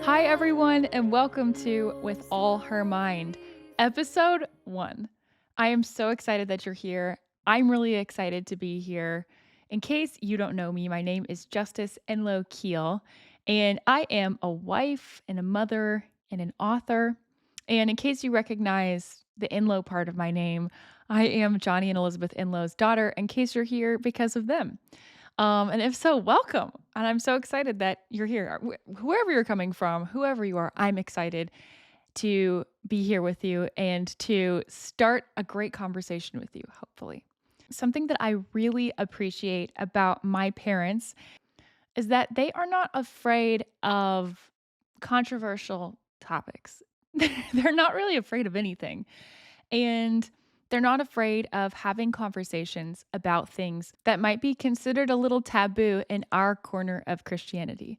Hi, everyone, and welcome to With All Her Mind, episode 1. I am so excited that you're here. I'm really excited to be here. In case you don't know me, my name is Justice Enlow Keel, and I am a wife and a mother and an author. And in case you recognize the Enlow part of my name, I am Johnny and Elizabeth Enlow's daughter, in case you're here because of them. And if so, welcome. And I'm so excited that you're here. Whoever you're coming from, whoever you are, I'm excited to be here with you and to start a great conversation with you, hopefully. Something that I really appreciate about my parents is that they are not afraid of controversial topics. They're not really afraid of anything. And they're not afraid of having conversations about things that might be considered a little taboo in our corner of Christianity.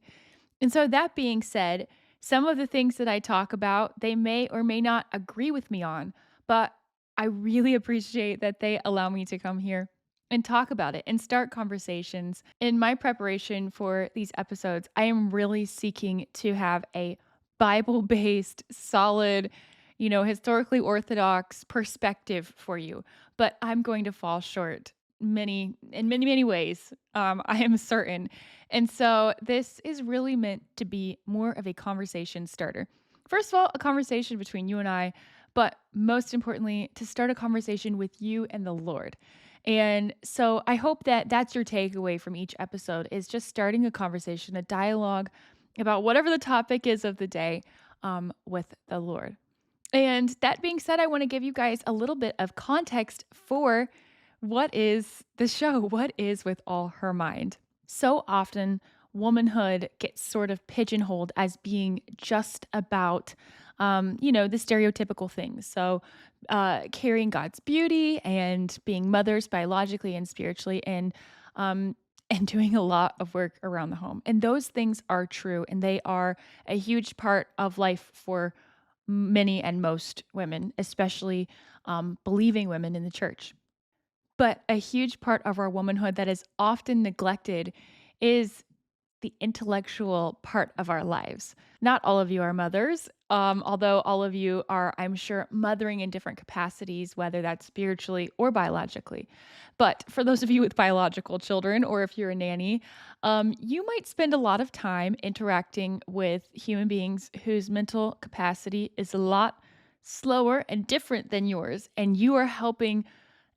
And so, that being said, some of the things that I talk about, they may or may not agree with me on, but I really appreciate that they allow me to come here and talk about it and start conversations. In my preparation for these episodes, I am really seeking to have a Bible based, solid, historically orthodox perspective for you, but I'm going to fall short in many ways. I am certain. And so this is really meant to be more of a conversation starter. First of all, a conversation between you and I, but most importantly, to start a conversation with you and the Lord. And so I hope that that's your takeaway from each episode is just starting a conversation, a dialogue about whatever the topic is of the day with the Lord. And that being said, I want to give you guys a little bit of context for what is the show? What is With All Her Mind? So often, womanhood gets sort of pigeonholed as being just about, the stereotypical things. So, carrying God's beauty and being mothers biologically and spiritually, and doing a lot of work around the home. And those things are true, and they are a huge part of life for many and most women, especially believing women in the church. But a huge part of our womanhood that is often neglected is the intellectual part of our lives. Not all of you are mothers, although all of you are, I'm sure, mothering in different capacities, whether that's spiritually or biologically. But for those of you with biological children, or if you're a nanny, you might spend a lot of time interacting with human beings whose mental capacity is a lot slower and different than yours, and you are helping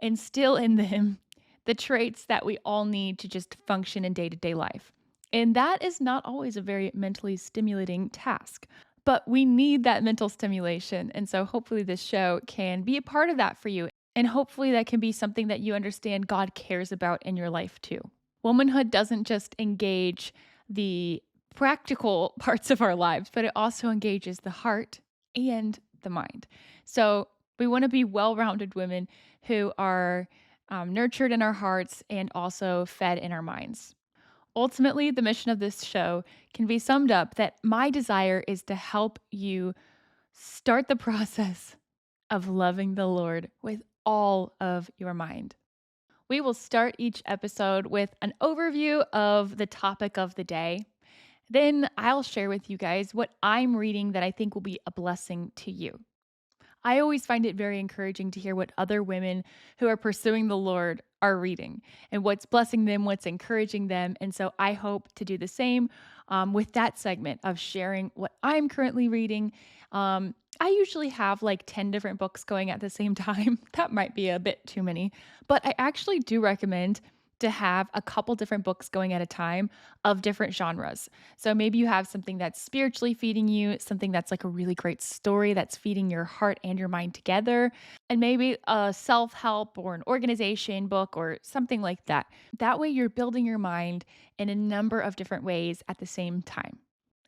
instill in them the traits that we all need to just function in day to day life. And that is not always a very mentally stimulating task, but we need that mental stimulation. And so hopefully this show can be a part of that for you. And hopefully that can be something that you understand God cares about in your life too. Womanhood doesn't just engage the practical parts of our lives, but it also engages the heart and the mind. So we want to be well rounded women who are nurtured in our hearts and also fed in our minds. Ultimately, the mission of this show can be summed up that my desire is to help you start the process of loving the Lord with all of your mind. We will start each episode with an overview of the topic of the day. Then I'll share with you guys what I'm reading that I think will be a blessing to you. I always find it very encouraging to hear what other women who are pursuing the Lord are reading and what's blessing them, what's encouraging them. And so I hope to do the same with that segment of sharing what I'm currently reading. I usually have like 10 different books going at the same time. That might be a bit too many, but I actually do recommend to have a couple different books going at a time of different genres. So maybe you have something that's spiritually feeding you, something that's like a really great story that's feeding your heart and your mind together, and maybe a self help or an organization book or something like that. That way, you're building your mind in a number of different ways at the same time.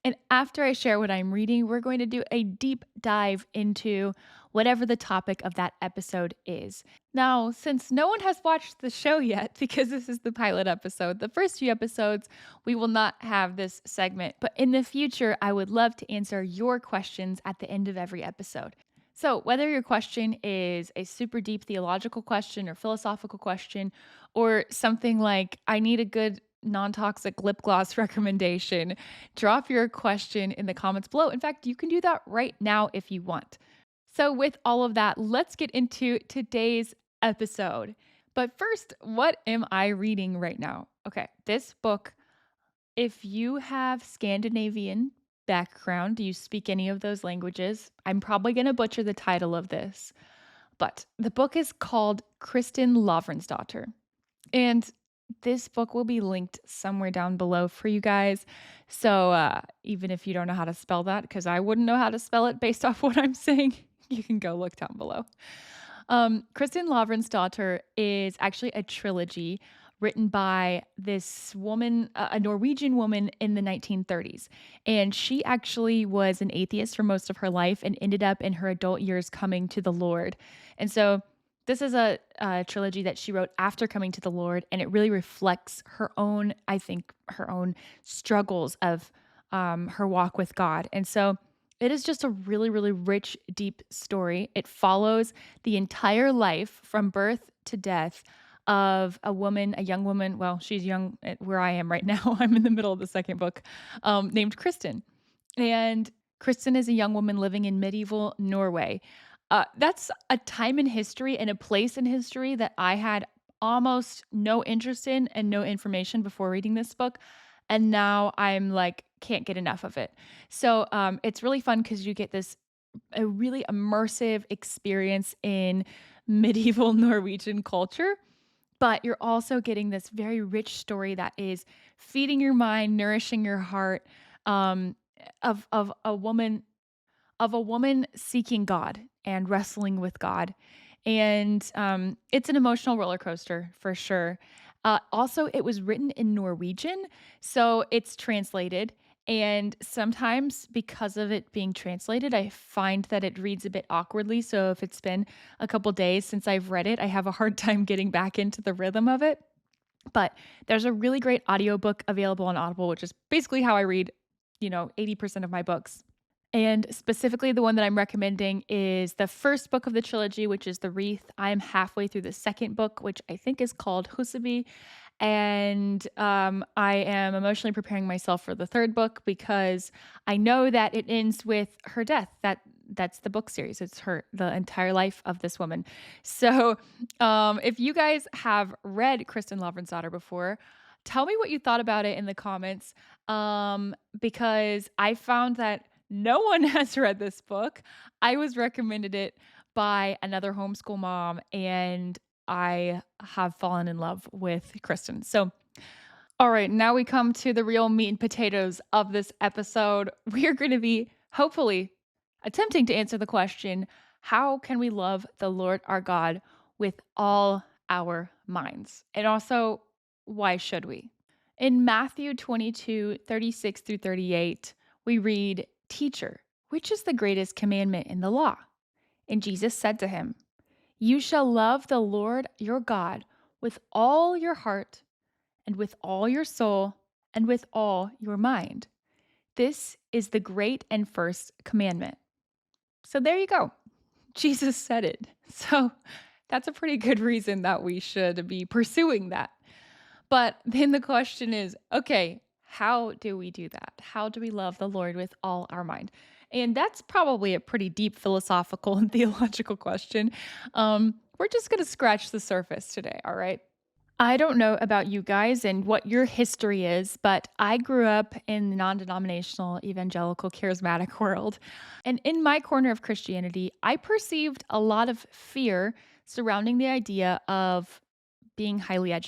And after I share what I'm reading, we're going to do a deep dive into whatever the topic of that episode is. Now, since no one has watched the show yet, because this is the pilot episode, the first few episodes, we will not have this segment. But in the future, I would love to answer your questions at the end of every episode. So, whether your question is a super deep theological question or philosophical question, or something like, I need a good non toxic lip gloss recommendation, drop your question in the comments below. In fact, you can do that right now if you want. So, with all of that, let's get into today's episode. But first, what am I reading right now? Okay, this book, if you have Scandinavian background, do you speak any of those languages? I'm probably going to butcher the title of this, but the book is called Kristin Lavransdatter. And this book will be linked somewhere down below for you guys. So even if you don't know how to spell that, because I wouldn't know how to spell it based off what I'm saying, you can go look down below. Kristin Lavransdatter is actually a trilogy written by this woman, a Norwegian woman in the 1930s. And she actually was an atheist for most of her life and ended up in her adult years coming to the Lord. And so this is a trilogy that she wrote after coming to the Lord, and it really reflects her own, I think, her own struggles of her walk with God. And so it is just a really, really rich, deep story. It follows the entire life from birth to death of a woman, a young woman. Well, she's young where I am right now. I'm in the middle of the second book, named Kristin. And Kristin is a young woman living in medieval Norway. That's a time in history and a place in history that I had almost no interest in and no information before reading this book. And now I'm like, can't get enough of it. So it's really fun because you get this a really immersive experience in medieval Norwegian culture, but you're also getting this very rich story that is feeding your mind, nourishing your heart, um, of a woman seeking God and wrestling with God. And it's an emotional roller coaster for sure. Also, it was written in Norwegian, so it's translated. And sometimes, because of it being translated, I find that it reads a bit awkwardly. So, if it's been a couple days since I've read it, I have a hard time getting back into the rhythm of it. But there's a really great audiobook available on Audible, which is basically how I read, 80% of my books. And specifically, the one that I'm recommending is the first book of the trilogy, which is The Wreath. I'm halfway through the second book, which I think is called Huseby. And I am emotionally preparing myself for the third book because I know that it ends with her death. That's the book series. It's the entire life of this woman. So if you guys have read Kristin Lavransdatter before, tell me what you thought about it in the comments, because I found that no one has read this book. I was recommended it by another homeschool mom, and I have fallen in love with Kristin. So, all right, now we come to the real meat and potatoes of this episode. We are going to be hopefully attempting to answer the question, how can we love the Lord our God with all our minds? And also, why should we? In Matthew 22:36 through 38, we read, Teacher, which is the greatest commandment in the law? And Jesus said to him, You shall love the Lord your God with all your heart and with all your soul and with all your mind. This is the great and first commandment. So there you go. Jesus said it. So that's a pretty good reason that we should be pursuing that. But then the question is, okay, how do we do that? How do we love the Lord with all our mind? And that's probably a pretty deep philosophical and theological question. We're just going to scratch the surface today, all right? I don't know about you guys and what your history is, but I grew up in the non denominational evangelical charismatic world. And in my corner of Christianity, I perceived a lot of fear surrounding the idea of being highly educated